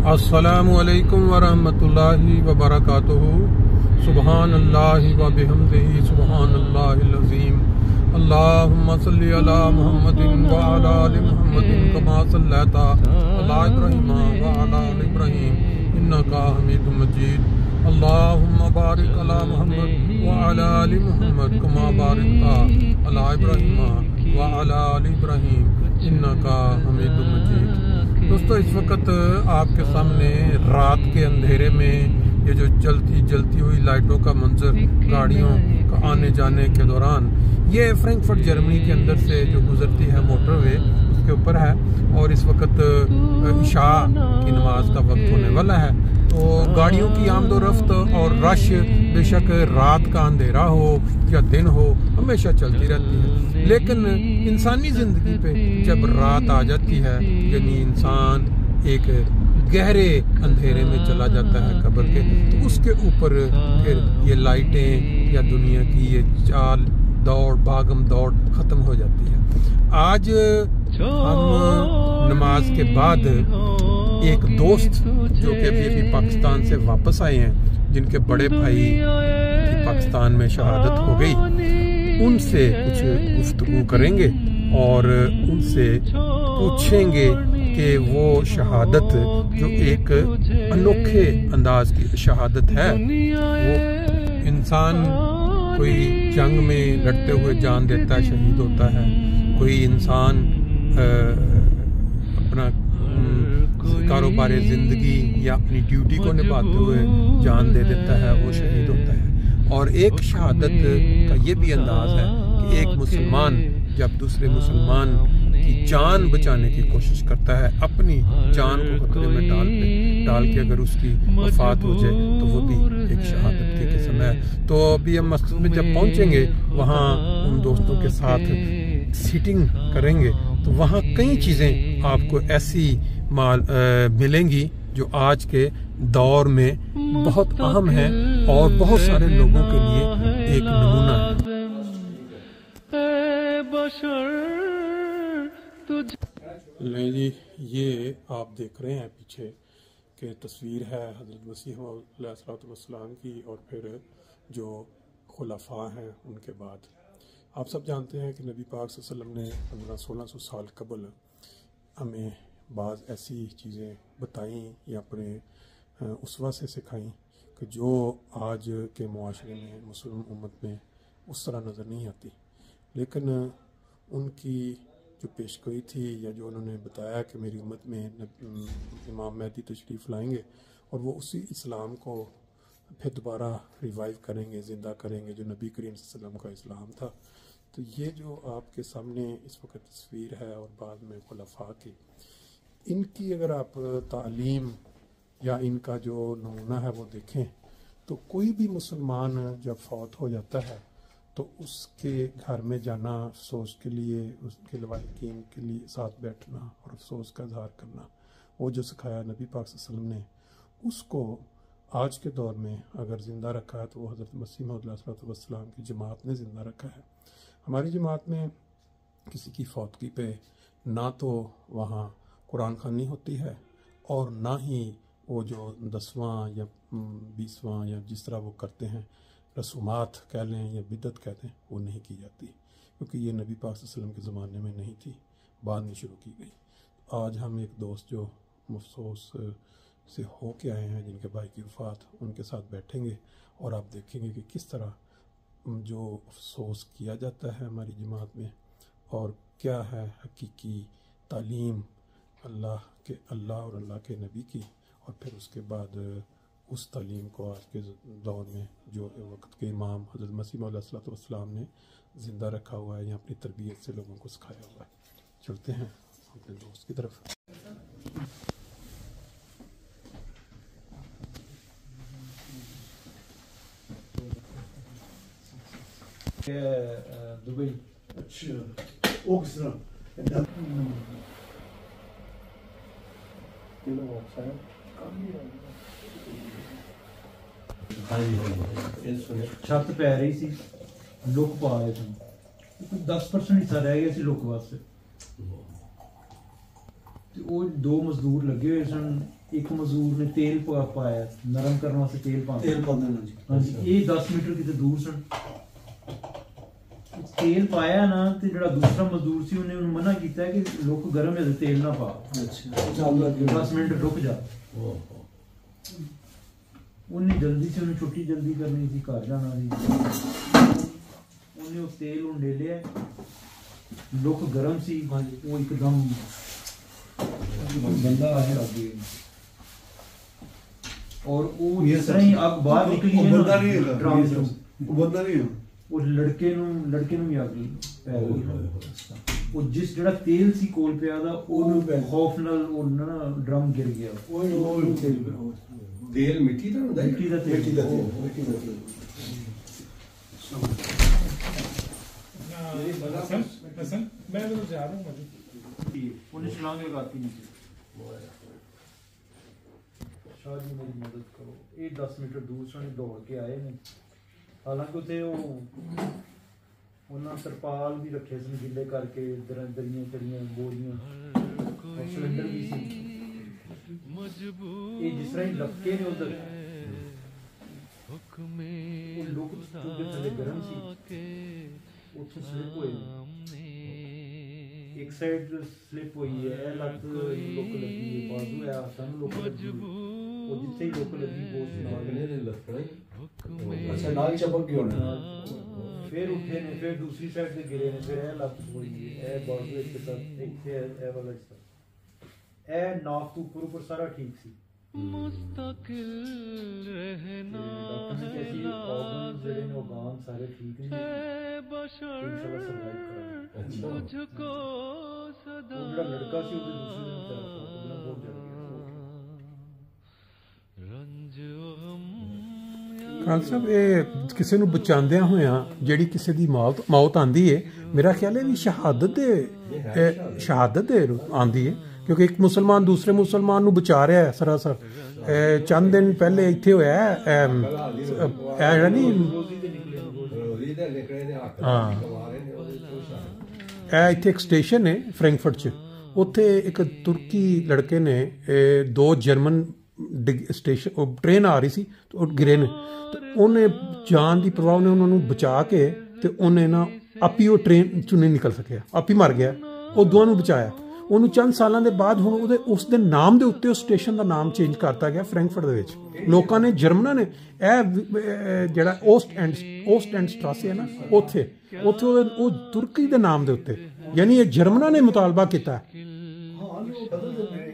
अस्सलामु अलैकुम वरहमतुल्लाहि वबरकातुहू। सुबहानल्लाहि व बिहम्दिही सुबहानल्लाहिल अज़ीम। अल्लाहुम्मा सल्लि अला मुहम्मदिन व अला आलि मुहम्मदिन कमा सल्लैता अला इब्राहीम व अला आलि इब्राहीम इन्नका हमीदुम मजीद। अल्लाहुम्मा बारिक अला मुहम्मद व अला आलि मुहम्मद कमा बारकता अला इब्राहीम व अला आलि इब्राहीम इन्नका हमीदुम मजीद। दोस्तों, इस वक्त आपके सामने रात के अंधेरे में ये जो जलती हुई लाइटों का मंजर गाड़ियों का आने जाने के दौरान, ये फ्रैंकफर्ट जर्मनी के अंदर से जो गुजरती है मोटरवे, उसके ऊपर है। और इस वक्त इशा की नमाज का वक्त होने वाला है। तो गाड़ियों की आमदोरफ्त और रश बेशक रात का अंधेरा हो या दिन हो हमेशा चलती रहती है, लेकिन इंसानी जिंदगी पे जब रात आ जाती है, यानी इंसान एक गहरे अंधेरे में चला जाता है कब्र के, तो उसके ऊपर फिर ये लाइटें या दुनिया की ये चाल दौड़ भागम दौड़ खत्म हो जाती है। आज हम नमाज के बाद एक दोस्त जो कि अभी पाकिस्तान से वापस आए हैं, जिनके बड़े भाई की पाकिस्तान में शहादत हो गई, उनसे कुछ गुफ्तगू करेंगे और उनसे पूछेंगे कि वो शहादत जो एक अनोखे अंदाज की शहादत है, वो इंसान कोई जंग में लड़ते हुए जान देता है, शहीद होता है। कोई इंसान अपना कारोबार जिंदगी या अपनी ड्यूटी को निभाते हुए जान दे देता है, वो शहीद होता है। और एक शहादत का ये भी अंदाज है कि एक मुसलमान जब दूसरे मुसलमान की जान बचाने की कोशिश करता है, अपनी जान को खतरे में डाल के अगर उसकी वफात हो जाए, तो वो भी एक शहादत की किस्म है। तो अभी हम मस्जिद में जब पहुंचेंगे, वहाँ उन दोस्तों के साथ सीटिंग करेंगे, तो वहाँ कई चीज़ें आपको ऐसी मिलेंगी जो आज के दौर में बहुत अहम है और बहुत सारे लोगों के लिए एक नमूना है। ले जी, ये आप देख रहे हैं पीछे कि तस्वीर है हज़रत मसीह अलैहिस्सलाम की, और फिर जो खुलफा हैं उनके बाद। आप सब जानते हैं कि नबी पाक सल्लल्लाहु अलैहि वसल्लम ने 1500-1600 साल कबल हमें बाज़ ऐसी चीज़ें बताई या अपने उसवा से सिखाई कि जो आज के मुआशरे में मुस्लिम उम्मत में उस तरह नज़र नहीं आती। लेकिन उनकी जो पेशगोई थी या जो उन्होंने बताया कि मेरी उम्मत में इमाम महदी तशरीफ़ लाएंगे और वो उसी इस्लाम को फिर दोबारा रिवाइव करेंगे, ज़िंदा करेंगे, जो नबी करीम सल्लल्लाहु अलैहि वसल्लम का इस्लाम था। तो ये जो आपके सामने इस वक्त तस्वीर है और बाद में खुलफा की, इनकी अगर आप तालीम या इनका जो नमूना है वो देखें, तो कोई भी मुसलमान जब फौत हो जाता है तो उसके घर में जाना, अफसोस के लिए, उसके लवाहिकीन के लिए साथ बैठना और अफसोस का इजहार करना, वो जो सिखाया नबी पाक सल्लल्लाहु अलैहि वसल्लम ने, उसको आज के दौर में अगर ज़िंदा रखा है तो वो हज़रत मसीह मौऊद अलैहिस्सलाम की जमात ने ज़िंदा रखा है। हमारी जमात में किसी की फौतगी पे ना तो वहाँ कुरान ख़वानी होती है और ना ही वो जो 10वां या 20वां या जिस तरह वो करते हैं रसूमात कह लें या बिदत कह लें, वो नहीं की जाती, क्योंकि ये नबी पाक सल्लल्लाहु अलैहि वसल्लम के ज़माने में नहीं थी, बाद में शुरू की गई। आज हम एक दोस्त जो अफसोस से हो के आए हैं, जिनके भाई की वफ़ात, उनके साथ बैठेंगे और आप देखेंगे कि किस तरह जो अफसोस किया जाता है हमारी जमात में और क्या है हकीकी तालीम अल्लाह और अल्लाह के नबी की, और फिर उसके बाद उस तालीम को आज के दौर में जो वक्त के इमाम हज़रत मसीह मौऊद अलैहिस्सलाम ने ज़िंदा रखा हुआ है या अपनी तरबियत से लोगों को सिखाया हुआ है। चलते हैं अपने दोस्त की तरफ। दुबई। अच्छा, वो किस तरह छत पै रही सी, लुक पा रहे थे, 10% हिस्सा रह गया लुक वास्ते। वो दो मजदूर लगे हुए सन एक मजदूर ने तेल पाया नरम करने वास्ते तेल पाते तेल पा देना जी हाँ जी ये 10 मीटर किते दूर सन तेल पाया ना ते जेड़ा दूसरा मजदूर सी उन्हें मना कीता कि लोग गर्म है तेल ना पा अच्छा चल लग 10 मिनट रुक जा उन्हें जल्दी से उन्हें छुट्टी जल्दी करनी थी घर जाना थी उन्हें उस तेल उन ले लिया लोग गर्म सी वो एकदम बंदा है आगे और वो इस तरह ही आग बाहर निकली है बंदा नहीं है ड्रम से वो बंदा नहीं है वो लड़के नु भी आग पै गई वो जिस जड़ा तेल सी कोल पिया दा ओनु खौफ नाल ओ ना ड्रम गिर गया ओए तेल मिट्टी दा हुंदा मिट्टी दा तेल मैं तो जा रहा हूँ उन्हें छलांग लगाती नीचे शाह जी मेरी मदद करो ये 10 मीटर दूर से दौड़ के आए ने हालांकि उसे उन्होंने तरपाल भी रखे सन गिले करके दरियां चढ़ियां बोरियां और सिलेंडर भी सी ये जिस तरह ही लपके ने उधर लोग चूके थले गर्म सी उठो स्लिप हुए एक साइड स्लिप हुई है लत लोक लगी है बाजू है आसन लोक लगी और जिथे ही लोक लगी वो नागने दे लकड़े अच्छा नाल चपक गया होना फिर उठे ने फिर दूसरी साइड से गिरे ने फिर ए लत हुई है ए बाजू एक साथ एक थे ए वाला हिस्सा ए नाक तो ऊपर सारा ठीक सी मुस्तकिल रहना कैसी ऑर्गन जेडे ने ऑर्गन सारे ठीक हैं इंशाल्लाह सरवाइव करेंगे मुझको सदा वो लड़का सी उसके दूसरे दिन चला गया बहुत जल गया ਖਾਲ ਸਾਹਿਬ ਇਹ ਕਿਸੇ ਨੂੰ ਬਚਾਉਂਦਿਆਂ ਹੋਇਆਂ ਜਿਹੜੀ ਕਿਸੇ ਦੀ ਮੌਤ ਆਂਦੀ ਹੈ ਮੇਰਾ ਖਿਆਲ ਹੈ ਵੀ ਸ਼ਹਾਦਤ ਦੇ ਆਂਦੀ ਹੈ ਕਿਉਂਕਿ ਇੱਕ ਮੁਸਲਮਾਨ ਦੂਸਰੇ ਮੁਸਲਮਾਨ ਨੂੰ ਬਚਾ ਰਿਹਾ ਹੈ ਸਰਾਸਰ ਚੰਦ ਦਿਨ ਪਹਿਲੇ ਇੱਥੇ ਹੋਇਆ ਇਹ ਜਿਹੜਾ ਨਹੀਂ ਹਾਂ ਇਹ ਇੱਥੇ ਇੱਕ ਸਟੇਸ਼ਨ ਹੈ ਫਰੈਂਕਫਰਟ 'ਚ ਉੱਥੇ ਇੱਕ ਤੁਰਕੀ ਲੜਕੇ ਨੇ ਦੋ ਜਰਮਨ ਸਟੇਸ਼ਨ ਟ੍ਰੇਨ ਆ ਰਹੀ ਸੀ ਉਹ ਗਿਰੇ ਨੇ ਤੇ ਉਹਨੇ ਜਾਨ ਦੀ ਪਰਵਾਹ ਨੇ ਉਹਨਾਂ ਨੂੰ ਬਚਾ ਕੇ ਤੇ ਉਹਨੇ ਨਾ ਆਪੀ ਉਹ ਟ੍ਰੇਨ 'ਚੋਂ ਨਹੀਂ ਨਿਕਲ ਸਕਿਆ ਆਪੀ ਮਰ ਗਿਆ ਉਹ ਦੋਵਾਂ ਨੂੰ ਬਚਾਇਆ ਉਹਨੂੰ ਚੰਦ ਸਾਲਾਂ ਦੇ ਬਾਅਦ ਹੁਣ ਉਸ ਦੇ ਨਾਮ ਦੇ ਉੱਤੇ ਉਸ ਸਟੇਸ਼ਨ ਦਾ ਨਾਮ ਚੇਂਜ ਕਰਤਾ ਗਿਆ ਫਰੈਂਕਫਰਟ ਦੇ ਵਿੱਚ ਲੋਕਾਂ ਨੇ ਜਰਮਨਾਂ ਨੇ ਇਹ ਜਿਹੜਾ ਓਸਟ ਐਂਡ ਸਟਰਾਸੇ ਹੈ ਨਾ ਉੱਥੇ ਉਹ ਤੁਰਕੀ ਦੇ ਨਾਮ ਦੇ ਉੱਤੇ ਯਾਨੀ ਇਹ ਜਰਮਨਾਂ ਨੇ ਮੁਤਾਲਬਾ ਕੀਤਾ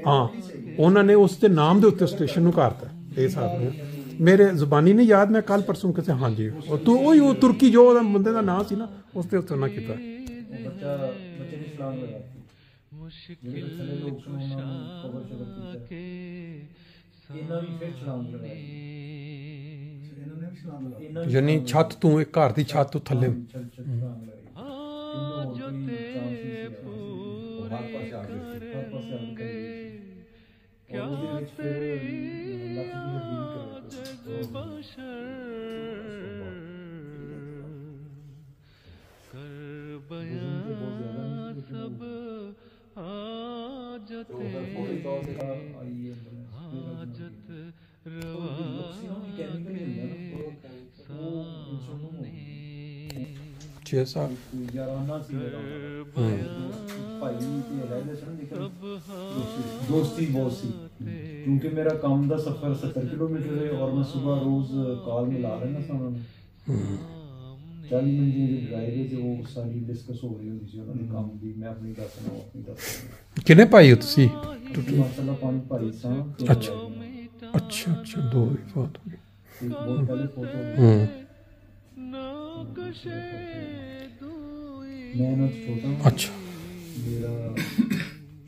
ਹਾਂ ਉਹਨਾਂ ਨੇ ਉਸ ਦੇ ਨਾਮ ਦੇ ਉੱਤੇ ਸਟੇਸ਼ਨ ਨੂੰ ਕਰਤਾ ਇਹ ਸਾਹਬ ਮੇਰੇ ਜ਼ੁਬਾਨੀ ਨਹੀਂ ਯਾਦ ਮੈਂ ਕੱਲ ਪਰਸੋਂ ਕਿਸੇ ਹਾਂਜੀ ਉਹ ਤੁਰਕੀ ਜੋ ਉਹਦਾ ਬੰਦੇ ਦਾ ਨਾਮ ਸੀ ਨਾ ਉਸ ਦੇ ਉੱਤੇ ਉਹਨਾਂ ਕੀਤਾ ਬੱਚੇ ਨੇ ਇਸਲਾਮ ਲਗਾ ਮੁਸ਼ਕਿਲ ਯਾਨੀ ਛੱਤ ਤੋਂ ਇੱਕ ਘਰ ਦੀ ਛੱਤ ਤੋਂ ਥੱਲੇ दोस्ती बहुत सी क्योंकि मेरा काम का सफर 70 किलोमीटर है और मैं सुबह रोज कॉल मिला लेना सा उन्होंने 40 मिनट की ड्राइव है जो सारी डिस्कस हो रही होती है उन्होंने काम की मैं अपनी दसना वो अपनी दसना कितने भाई हो तुसी माशाल्लाह 5 भाई सा अच्छा अच्छा अच्छा दो बहुत हो गए बहुत पहले फोटो मैं ना छोटा अच्छा मेरा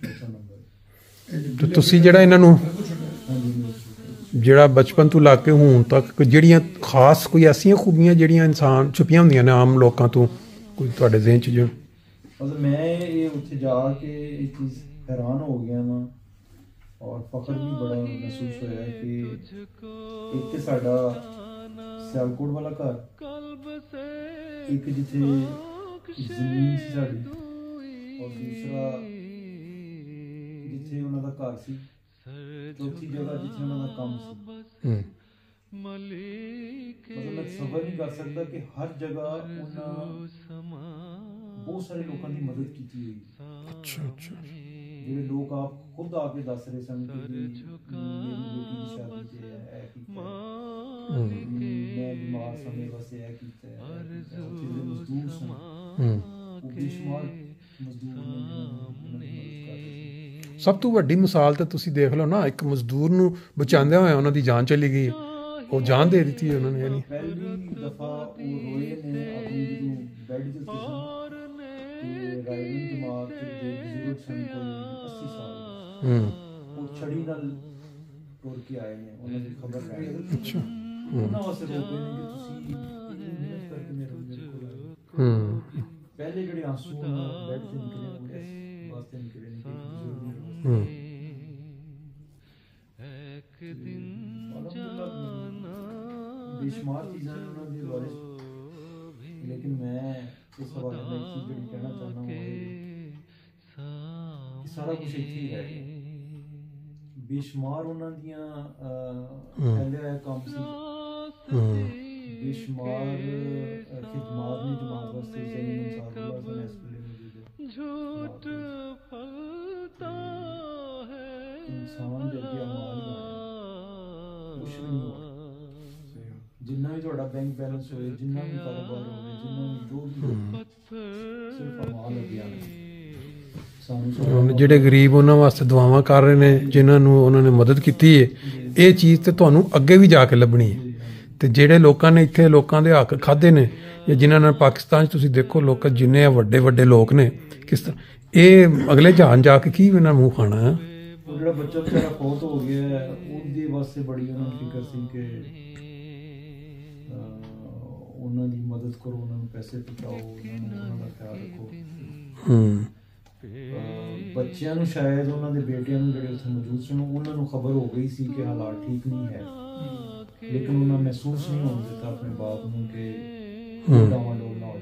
छोटा नंबर ਤੇ ਤੁਸੀਂ ਜਿਹੜਾ ਇਹਨਾਂ ਨੂੰ ਜਿਹੜਾ ਬਚਪਨ ਤੋਂ ਲਾ ਕੇ ਹੁਣ ਤੱਕ ਜਿਹੜੀਆਂ ਖਾਸ ਕੋਈ ਐਸੀਆਂ ਖੂਬੀਆਂ ਜਿਹੜੀਆਂ ਇਨਸਾਨ ਛੁਪੀਆਂ ਹੁੰਦੀਆਂ ਨੇ ਆਮ ਲੋਕਾਂ ਤੋਂ ਕੋਈ ਤੁਹਾਡੇ ਜ਼ਿਹਨ 'ਚ ਜੋ ਮਤਲਬ ਮੈਂ ਇਹ ਉੱਥੇ ਜਾ ਕੇ ਇਹ ਚੀਜ਼ ਹੈਰਾਨ ਹੋ ਗਿਆ ਮੈਂ ਔਰ ਫਖਰ ਵੀ ਬੜਾ ਮਹਿਸੂਸ ਹੋਇਆ ਕਿ ਇੱਕ ਤੇ ਸਾਡਾ ਸਿਆਲਕੋਟ ਵਾਲਾ ਘਰ ਇੱਕ ਜਿੱਥੇ ਜ਼ਮੀਨ ਸੀ ਸਾਡੀ ਔਰ ਦੂਸਰਾ ਜਿੱਥੇ ਉਹਨਾਂ ਦਾ ਘਰ ਸੀ चौथी जगह जिथे उन्होंने काम सी मतलब मैं सबर नहीं कर सकता कि हर जगह उन्होंने बहुत सारे लोगों की मदद की हुई। अच्छा अच्छा ਜਿਹੜੇ ਲੋਕ ਆਪ ਖੁਦ ਆ ਕੇ ਦੱਸ ਰਹੇ ਸਨ ਕਿ ਮੇਰੀ ਬੇਟੀ ਦੀ ਸ਼ਾਦੀ ਤੇ ਇਹ ਕੀਤਾ ਮੈਂ ਬਿਮਾਰ ਸਮੇਂ ਵਾਸਤੇ ਇਹ ਕੀਤਾ ਜਿਹੜੇ ਮਜ਼ਦੂਰ ਸਨ ਉਹ ਬੇਸ਼ੁਮਾਰ ਮਜ਼ਦੂਰ ਨੇ ਸਭ ਤੋਂ ਵੱਡੀ ਮਿਸਾਲ ਤਾਂ ਤੁਸੀਂ ਦੇਖ ਲਓ ਨਾ, ਇੱਕ ਮਜ਼ਦੂਰ ਨੂੰ ਬਚਾਉਂਦਿਆਂ ਹੋਇਆ ਉਹਨਾਂ ਦੀ ਜਾਨ ਚਲੀ ਗਈ, ਉਹ ਜਾਨ ਦੇ ਦਿੱਤੀ ਹੈ ਉਹਨਾਂ ਨੇ। ਯਾਨੀ ਪਹਿਲੀ ਦਫਾ ਉਹ ਰੋਏ ਨੇ ਆਪਣੀ ਜਦੋਂ ਬੈੱਡ ਤੇ ਸਨ ਤੇ ਰਾਈਵਿੰਗ ਜਮਾਤ ਦੇ ਬਜ਼ੁਰਗ ਸਨ ਕੋਈ 80 ਸਾਲ ਉਹ ਛੜੀ ਨਾਲ ਟੁਰ ਕੇ ਆਏ ਨੇ, ਉਹਨਾਂ ਦੀ ਖਬਰ ਲੈ ਕੇ। ਅੱਛਾ ਉਹਨਾਂ ਵਾਸਤੇ ਰੋ ਪਏ ਨੇ ਕਿ ਤੁਸੀਂ ਮਿਹਨਤ ਕਰਕੇ ਮੇਰੇ ਕੋਲ ਆਏ। ਪਹਿਲੇ ਜਿਹੜੇ ਆਂਸੂ ਬੈੱਡ ਤੇ ਨਿਕਲੇ ਉਹ ਇਸ ਵਾਸਤੇ ਨਿਕਲੇ ਨੇ ਕਿ बेशुमार चीज़ां उन्होंने दी वारिस, लेकिन मैं इस हवाले में एक चीज़ जो कहना चाहता हूँ कि सारा कुछ एक ही है। बेशुमार उन्होंने दियां पहले आया काम सी, बेशुमार खिदमात ने जमात वास्ते सही इंसान अल्लाह ने इस वेले मौजूद है। झूठ फलता है इंसान दे के अमाल कुछ नहीं हो, जिन्ना भी थोड़ा बैंक बैलेंस होए, जिन्ना भी कारोबार होए, जिन्ना भी जो भी सिर्फ अमाल अभियान ਜਿਹੜੇ ਗਰੀਬ ਉਹਨਾਂ ਵਾਸਤੇ ਦੁਆਵਾਂ ਕਰ ਰਹੇ ਨੇ, ਜਿਨ੍ਹਾਂ ਨੂੰ ਉਹਨਾਂ ਨੇ ਮਦਦ ਕੀਤੀ ਹੈ, ਇਹ ਚੀਜ਼ ਤੇ ਤੁਹਾਨੂੰ ਅੱਗੇ ਵੀ ਜਾ ਕੇ ਲੱਭਣੀ ਹੈ। ਤੇ ਜਿਹੜੇ ਲੋਕਾਂ ਨੇ ਇੱਥੇ ਲੋਕਾਂ ਦੇ ਹੱਕ ਖਾਦੇ ਨੇ, ਜਾਂ ਜਿਨ੍ਹਾਂ ਨਾਲ ਪਾਕਿਸਤਾਨ 'ਚ ਤੁਸੀਂ ਦੇਖੋ ਲੋਕ ਜਿੰਨੇ ਵੱਡੇ ਵੱਡੇ ਲੋਕ ਨੇ, ਕਿਸ ਤਰ੍ਹਾਂ ਇਹ ਅਗਲੇ ਜਹਾਨ ਜਾ ਕੇ ਕੀ ਇਹਨਾਂ ਮੂੰਹ ਖਾਣਾ ਹੈ। ਉਹ ਜਿਹੜਾ ਬੱਚਾ ਵਿਚਾਰਾ ਫੌਤ ਹੋ ਗਿਆ ਉਹਦੇ ਵਾਸਤੇ ਬੜੀ ਉਹਨਾਂ ਨੂੰ ਫਿਕਰ ਸੀ ਕਿ ਉਹਨਾਂ ਦੀ ਮਦਦ ਕਰੋ, ਉਹਨਾਂ ਨੂੰ ਪੈਸੇ ਪਹੁੰਚਾਓ, ਉਹਨਾਂ ਦਾ ਖਿਆਲ ਰੱਖੋ। ਬੱਚਿਆਂ ਨੂੰ ਸ਼ਾਇਦ ਉਹਨਾਂ ਦੇ ਬੇਟਿਆਂ ਨੂੰ ਜਿਹੜੇ ਉੱਥੇ ਮੌਜੂਦ ਸਨ ਉਹਨਾਂ ਨੂੰ ਖਬਰ ਹੋ ਗਈ ਸੀ ਕਿ ਹਾਲਾਤ ਠੀਕ ਨਹੀਂ ਹੈ, ਲੇਕਿਨ ਉਹਨਾਂ ਮਹਿਸੂਸ ਨਹੀਂ ਹੋਣ ਦਿੱਤਾ ਆਪਣੇ ਬਾਪ ਨੂੰ ਕਿ ਡਾਵਾਂਡੋਲ ਨਾ ਹੋਏ,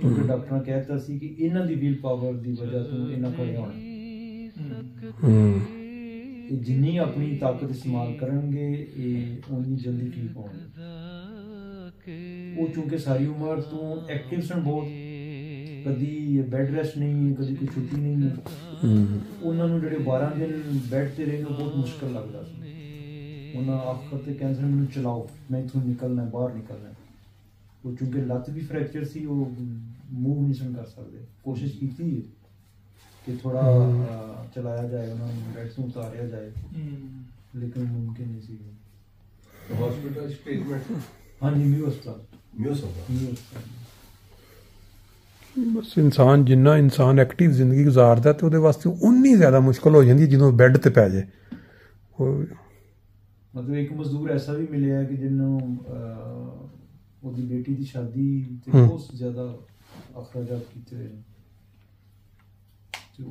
ਕਿਉਂਕਿ ਡਾਕਟਰਾਂ ਕਹਿਤਾ ਸੀ ਕਿ ਇਹਨਾਂ ਦੀ ਵਿਲ ਪਾਵਰ ਦੀ ਵਜ੍ਹਾ ਤੋਂ ਇਹਨਾਂ ਖੜੇ ਹੋਣਾ। ਇਹ ਜਿੰਨੀ ਆਪਣੀ ਤਾਕਤ ਇਸਤੇਮਾਲ ਕਰਨਗੇ ਇਹ ਉਨੀ ਜਲਦੀ ਠੀਕ ਹੋਣਗੇ। ਉਹ ਚੂੰਕਿ ਸਾਰੀ ਉਮਰ ਤੋਂ ਐਕਟਿਵ ਸਨ ਬਹੁਤ, ਕਦੀ ਬੈੱਡ ਰੈਸਟ ਨਹੀਂ, ਕਦੀ ਕੋਈ ਛੁੱਟੀ ਨਹੀਂ। ਉਹਨਾਂ ਨੂੰ ਜਿਹੜੇ 12 ਦਿਨ ਬੈੱਡ ਤੇ ਰਹਿਣਾ ਬਹੁਤ ਮੁਸ਼ਕਿਲ ਲੱਗਦਾ ਸੀ। ਉਹਨਾਂ ਆਖਰ ਤੇ ਕੈਂਸਰ ਮੈਨੂੰ ਚਲਾਓ, ਮੈਂ ਇੱਥੋਂ ਨਿਕਲਣਾ, ਬਾਹਰ ਨਿਕਲਣਾ। ਉਹ ਚੂੰਕਿ ਲੱਤ ਵੀ ਫ੍ਰੈਕਚਰ ਸੀ, ਉਹ ਮੂਵ ਨਹੀਂ ਸਨ ਕਰ ਸਕਦੇ। ਕੋਸ਼ਿਸ਼ ਕੀਤੀ ਕਿ ਥੋੜਾ ਚਲਾਇਆ ਜਾਏ, ਉਹਨਾਂ ਨੂੰ ਬੈੱਡ ਤੋਂ ਉਤਾਰਿਆ ਜਾਏ, ਲੇਕਿਨ ਮੁਮਕਿਨ ਨਹੀਂ ਸੀ। हॉस्पिटल ट्रीटमेंट ਹਾਂਜੀ ਮਿਊ ਹਸਪਤਾਲ ਬਸ ਇਨਸਾਨ ਜਿੰਨਾ ਇਨਸਾਨ ਐਕਟਿਵ ਜ਼ਿੰਦਗੀ ਗੁਜ਼ਾਰਦਾ ਤੇ ਉਹਦੇ ਵਾਸਤੇ ਉਨੀ ਜ਼ਿਆਦਾ ਮੁਸ਼ਕਲ ਹੋ ਜਾਂਦੀ ਜਦੋਂ ਬੈੱਡ ਤੇ ਪੈ ਜਾਏ। ਮਤਲਬ ਇੱਕ ਮਜ਼ਦੂਰ ਐਸਾ ਵੀ ਮਿਲਿਆ ਕਿ ਜਿਹਨੂੰ ਉਹਦੀ ਬੇਟੀ ਦੀ ਸ਼ਾਦੀ ਤੇ ਬਹੁਤ ਜ਼ਿਆਦਾ ਅਖਰਾਜਾਤ ਕੀਤੇ ਹੋਏ ਤੇ ਉਹ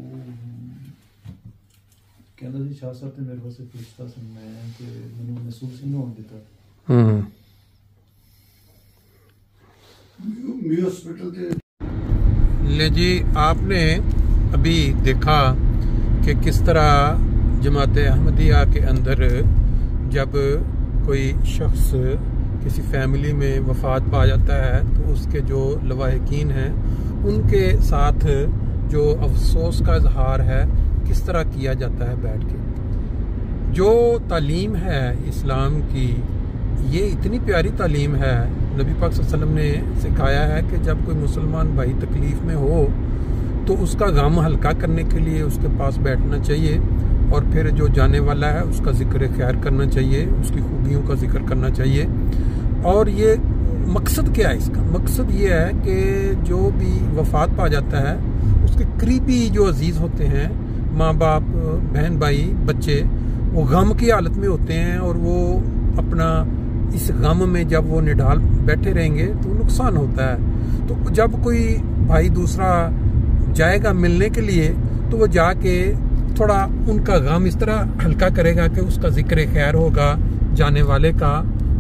ਕਹਿੰਦਾ ਸੀ ਸ਼ਾਹ ਸਾਹਿਬ ਤੇ ਮੇਰੇ ਵਾਸਤੇ ਫਰਿਸ਼ਤਾ ਸੀ, ਮੈਂ ਤੇ ਮੈਨੂੰ ਮਹਿਸੂਸ ਨਹੀਂ ਹੋਣ ਦਿੱਤਾ। ले जी, आपने अभी देखा कि किस तरह जमात अहमदिया के अंदर जब कोई शख्स किसी फैमिली में वफात पा जाता है तो उसके जो लवाहिकीन हैं उनके साथ जो अफसोस का इजहार है किस तरह किया जाता है बैठ के। जो तालीम है इस्लाम की, ये इतनी प्यारी तालीम है। नबी पाक सल्लल्लाहु अलैहि वसल्लम ने सिखाया है कि जब कोई मुसलमान भाई तकलीफ़ में हो तो उसका गम हल्का करने के लिए उसके पास बैठना चाहिए और फिर जो जाने वाला है उसका जिक्र खैर करना चाहिए, उसकी खूबियों का जिक्र करना चाहिए। और ये मकसद क्या है इसका? मकसद ये है कि जो भी वफात पा जाता है उसके करीबी जो अजीज़ होते हैं, माँ बाप, बहन भाई, बच्चे, वो गम की हालत में होते हैं और वो अपना इस गम में जब वो निढाल बैठे रहेंगे तो नुकसान होता है। तो जब कोई भाई दूसरा जाएगा मिलने के लिए तो वो जाके थोड़ा उनका गम इस तरह हल्का करेगा कि उसका जिक्र खैर होगा, जाने वाले का,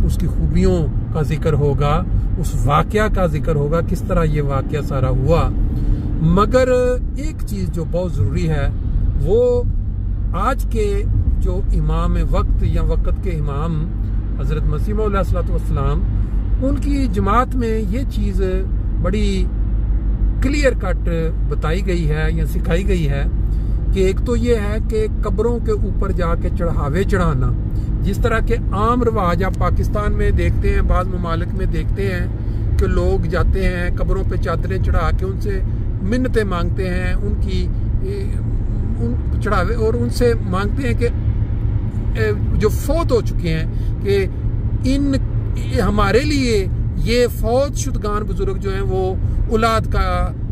उसकी खूबियों का जिक्र होगा, उस वाक़या का जिक्र होगा, किस तरह ये वाक़या सारा हुआ। मगर एक चीज़ जो बहुत ज़रूरी है वो आज के जो इमाम वक्त या वक्त के इमाम हज़रत मसीह मौऊद अलैहिस्सलाम, उनकी जमात में ये चीज़ बड़ी क्लियर कट बताई गई है या सिखाई गई है कि एक तो ये है कि कब्रों के ऊपर जाके चढ़ावे चढ़ाना, जिस तरह के आम रिवाज आप पाकिस्तान में देखते हैं, बाद ममालिक में देखते हैं कि लोग जाते हैं कब्रों पे चादरें चढ़ा के उनसे मिन्नतें मांगते हैं, उनकी चढ़ावे, और उनसे मांगते हैं कि जो फौत हो चुके हैं कि हमारे लिए ये फौत शुदगान बुजुर्ग जो हैं वो औलाद का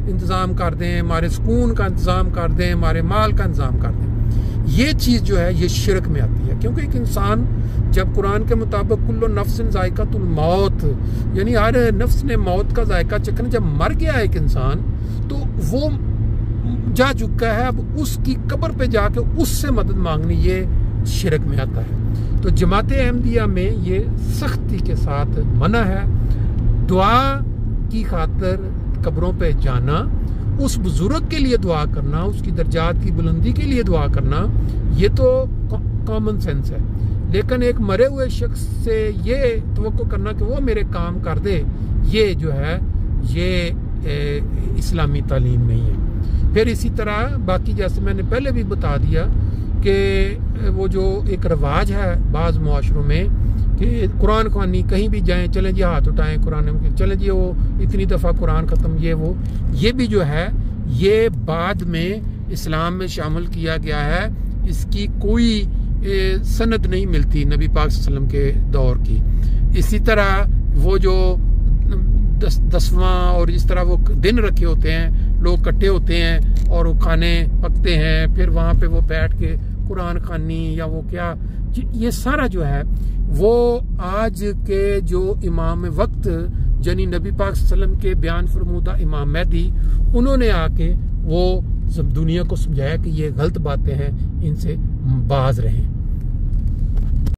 इंतज़ाम कर दें, हमारे सुकून का इंतज़ाम कर दें, हमारे माल का इंतज़ाम कर दें। ये चीज़ जो है ये शिरक में आती है, क्योंकि एक इंसान जब कुरान के मुताबिक कुल्लु नफ्सिन ज़ायक़ातुल मौत, यानी हर नफ्स ने मौत का जायका चखना, जब मर गया एक इंसान तो वो जा चुका है, अब उसकी कब्र पे जाके उससे मदद मांगनी ये शिरक में आता है। तो जमात अहमदिया में ये सख्ती के साथ मना है दुआ की खातिर कब्रों पे जाना, उस बुजुर्ग के लिए दुआ करना, उसकी दर्जात की बुलंदी के लिए दुआ करना, ये तो कॉमन सेंस है। लेकिन एक मरे हुए शख्स से ये तवक्को करना कि वो मेरे काम कर दे, ये जो है ये इस्लामी तालीम नहीं है। फिर इसी तरह बाकी जैसे मैंने पहले भी बता दिया कि वो जो एक रवाज है बाज़ मुआशरों में कि कुरान ख़वानी कहीं भी जाएं, चलें जी हाथ उठाएं कुरान में, चलें जी वो इतनी दफ़ा कुरान ख़त्म, ये भी जो है ये बाद में इस्लाम में शामिल किया गया है। इसकी कोई सनद नहीं मिलती नबी पाक सल्लल्लाहु अलैहि वसल्लम के दौर की। इसी तरह वो जो 10वां और इस तरह वो दिन रखे होते हैं, लोग इकट्ठे होते हैं और वो खाने पकते हैं, फिर वहाँ पे वो बैठ के कुरान खानी या वो क्या, ये सारा जो है वो आज के जो इमाम वक्त यानी नबी पाक सल्लल्लाहु अलैहि वसल्लम के बयान फरमूदा इमाम महदी, उन्होंने आके वो सब दुनिया को समझाया कि ये गलत बातें हैं, इनसे बाज रहें।